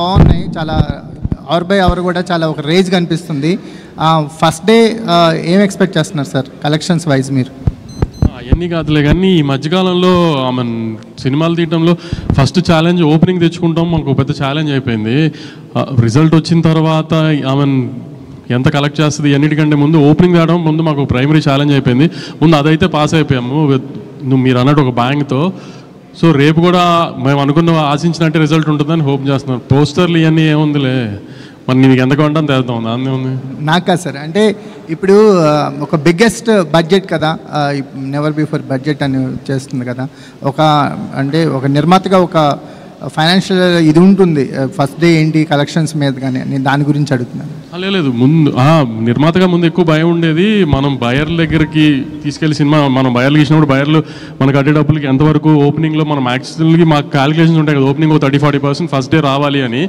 బాగున్నాయి. చాలా hour by our కూడా చాలా ఒక రేంజ్ కనిపిస్తుంది. ఫస్ట్ డే ఏం ఎక్స్పెక్ట్ చేస్తున్నారు సార్ కలెక్షన్స్ వైజ్ మీరు? అవన్నీ కాదులే కానీ ఈ మధ్యకాలంలో సినిమాలు తీయడంలో ఫస్ట్ ఛాలెంజ్ ఓపెనింగ్ తెచ్చుకుంటాం, మనకు పెద్ద ఛాలెంజ్ అయిపోయింది. రిజల్ట్ వచ్చిన తర్వాత ఎంత కలెక్ట్ చేస్తుంది అన్నిటికంటే ముందు ఓపెనింగ్ తేవడం ముందు మాకు ప్రైమరీ ఛాలెంజ్ అయిపోయింది. ముందు అదైతే పాస్ అయిపోయాము మీరు అన్నట్టు ఒక బ్యాంక్తో. సో రేపు కూడా మేము అనుకున్న ఆశించినట్టే రిజల్ట్ ఉంటుందని హోప్ చేస్తున్నాం. పోస్టర్లు ఇవన్నీ ఏముందిలే, మరి నీకు ఎంత కొంటాను తెద్దాం, దాన్ని ఉంది. నాకు కాదు సార్, అంటే ఇప్పుడు ఒక బిగ్గెస్ట్ బడ్జెట్ కదా, నెవర్ బిఫోర్ బడ్జెట్ అని చేస్తుంది కదా, ఒక నిర్మాతగా ఒక ఫైనాన్షియల్ ఇది ఉంటుంది. ఫస్ట్ డే ఏంటి కలెక్షన్స్ మీద కానీ నేను దాని గురించి అడుగుతున్నాను. లేదు, ముందు నిర్మాతగా ముందు ఎక్కువ భయం ఉండేది. మనం బయర్ల దగ్గరికి తీసుకెళ్లి సినిమా మనం బయర్లు ఇచ్చినప్పుడు బయర్లు మనకు కట్టే డబ్బులకి ఎంతవరకు ఓపెనింగ్లో మనం యాక్చువల్గా మాకు క్యాలిక్యులేషన్స్ ఉంటాయి కదా, ఓపెనింగ్ 30-40% ఫస్ట్ డే రావాలి అని.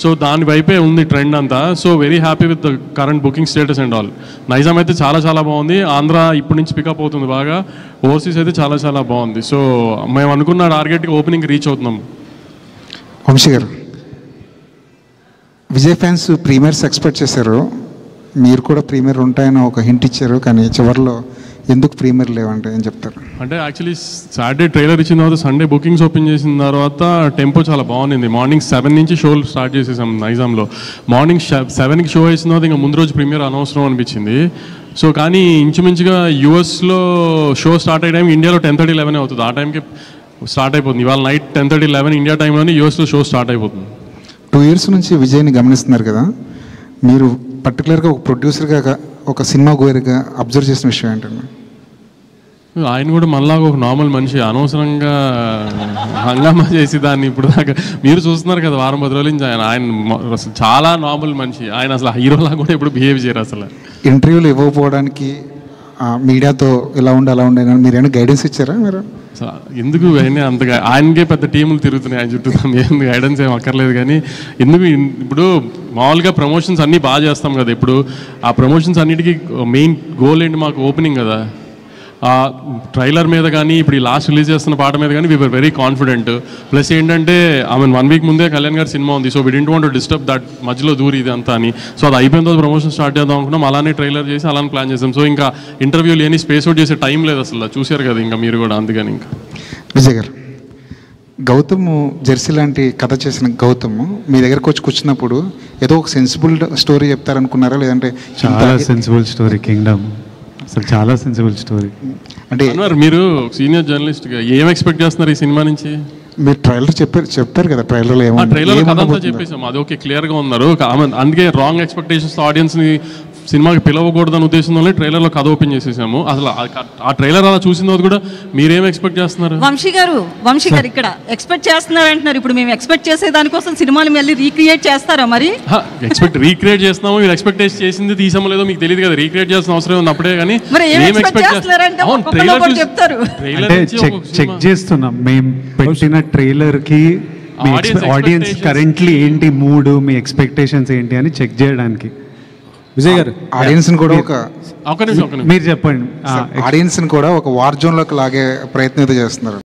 సో దాని వైపే ఉంది ట్రెండ్ అంతా. So very happy with the current booking status and all. Nizam అయితే చాలా చాలా బాగుంది. ఆంధ్ర ఇప్పటి నుంచి పికప్ అవుతుంది బాగా. ఓవర్సీస్ అయితే చాలా చాలా బాగుంది. సో మేము అనుకున్న టార్గెట్కి ఓపెనింగ్ రీచ్ అవుతున్నాం. వంశీ గారు, విజయ్ ఫ్యాన్స్ ప్రీమియర్స్ ఎక్స్పెక్ట్ చేశారు, మీరు కూడా ప్రీమియర్ ఉంటాయని ఒక హింట్ ఇచ్చారు, కానీ చివరిలో ఎందుకు ప్రీమియర్ లేవంటే ఏం చెప్తారు? అంటే యాక్చువల్లీ సాటర్డే ట్రైలర్ ఇచ్చిన తర్వాత సండే బుకింగ్స్ ఓపెన్ చేసిన తర్వాత టెంపో చాలా బాగుంది. మార్నింగ్ 7 నుంచి షోలు స్టార్ట్ చేసేసాం నైజాంలో. మార్నింగ్ 7కి షో వేసిన తర్వాత ఇంకా ముందు రోజు ప్రీమియర్ అనవసరం అనిపించింది. సో కానీ ఇంచుమించుగా యూఎస్లో షో స్టార్ట్ అయ్యే టైం ఇండియాలో 10:30-11 అవుతుంది. ఆ టైంకి స్టార్ట్ అయిపోతుంది. ఇవాళ నైట్ 10:30-11 ఇండియా టైంలోనే యూఎస్లో షో స్టార్ట్ అయిపోతుంది. 2 years నుంచి విజయ్ని గమనిస్తున్నారు కదా, మీరు పర్టికులర్గా ఒక ప్రొడ్యూసర్గా ఒక సినిమా గోయర్గా అబ్జర్వ్ చేసిన విషయం ఏంటండి? ఆయన కూడా మనలాగా ఒక నార్మల్ మనిషి, అనవసరంగా హంగామా చేసి దాన్ని ఇప్పుడు దాకా మీరు చూస్తున్నారు కదా వారం 10 రోజుల నుంచి ఆయన చాలా నార్మల్ మనిషి. ఆయన అసలు హీరోలా కూడా ఇప్పుడు బిహేవ్ చేయరు. అసలు ఇంటర్వ్యూలు ఇవ్వకపోవడానికి మీడియాతో ఇలా ఉండి అలా ఉండే మీరు ఏమైనా గైడెన్స్ ఇచ్చారా? మీరు ఎందుకు అంతగా ఆయనకే పెద్ద టీములు తిరుగుతున్నాయి ఆయన చుట్టూ, ఏం గైడెన్స్ ఏం అక్కర్లేదు. కానీ ఎందుకు ఇప్పుడు మామూలుగా ప్రమోషన్స్ అన్నీ బాగా చేస్తాం కదా, ఇప్పుడు ఆ ప్రమోషన్స్ అన్నిటికీ మెయిన్ గోల్ ఏంటి మాకు ఓపెనింగ్ కదా. ఆ ట్రైలర్ మీద కానీ ఇప్పుడు ఈ లాస్ట్ రిలీజ్ చేస్తున్న పాట మీద కానీ వీఆర్ వెరీ కాన్ఫిడెంట్. ప్లస్ ఏంటంటే 1 week ముందే కళ్యాణ్ గారి సినిమా ఉంది. So we didn't want to disturb that మధ్యలో దూరి ఇది అంతా అని. సో అది అయిపోయిన తర్వాత ప్రమోషన్ స్టార్ట్ చేద్దాం అనుకున్నాం. అలానే ట్రైలర్ చేసి అలానే ప్లాన్ చేసాం. సో ఇంకా ఇంటర్వ్యూలు ఏని స్పేస్ అవుట్ చేసే టైం లేదు అసలు, చూశారు కదా ఇంకా మీరు కూడా. అందుకని ఇంకా విజయ్ గారు, గౌతమ్ జెర్సీ లాంటి కథ చేసిన గౌతమ్ మీ దగ్గరకు వచ్చి కూర్చున్నప్పుడు ఏదో ఒక సెన్సిబుల్ స్టోరీ చెప్తారనుకున్నారా, లేదంటే చాలా సెన్సిబుల్ స్టోరీ కింగ్డమ్, అసలు చాలా సెన్సిబుల్ స్టోరీ. అంటే మీరు సీనియర్ జర్నలిస్ట్గా ఏం ఎక్స్పెక్ట్ చేస్తున్నారు ఈ సినిమా నుంచి? మీరు ట్రైలర్ చెప్పారు కదా, ట్రైలర్లో ట్రైలర్ కథ అంతా చెప్పేసాం, అది ఓకే క్లియర్గా ఉన్నారు. అందుకే రాంగ్ ఎక్స్పెక్టేషన్స్ ఆడియన్స్ని సినిమాకి పిలవకూడదని ఉద్దేశంలోనే ట్రైలర్లో కథ ఓపెన్ చేసేసాము. అసలు ఆ ట్రైలర్ అలా చూసిన తర్వాత కూడా మీరేం ఎక్స్పెక్ట్ చేస్తున్నారు? వంశీ గారు ఇక్కడ ఎక్స్పెక్ట్ చేస్తున్నారు అంటున్నారు. ఇప్పుడు మేము ఎక్స్పెక్ట్ చేసే దానికోసం సినిమాలు మళ్ళీ రీక్రియేట్ చేస్తారా? మరి రీక్రియేట్ చేస్తున్నాము, మీరు ఎక్స్పెక్ట్ చేసింది తీసామో లేదో మీకు తెలియదు కదా. రీక్రియేట్ చేసిన అవసరం ఉంది అప్పుడే. కానీ చెక్ చేస్తున్నాం మేము పెట్టిన ట్రైలర్ కి ఆడియన్స్ కరెంట్లీ ఏంటి మూడ్, మీ ఎక్స్పెక్టేషన్స్ ఏంటి అని చెక్ చేయడానికి. విజయ్ గారు, ఆడియన్స్ కూడా మీరు చెప్పండి, ఆడియన్స్ కూడా ఒక వార్ జోన్ లోకి లాగే ప్రయత్నం అయితే చేస్తున్నారు.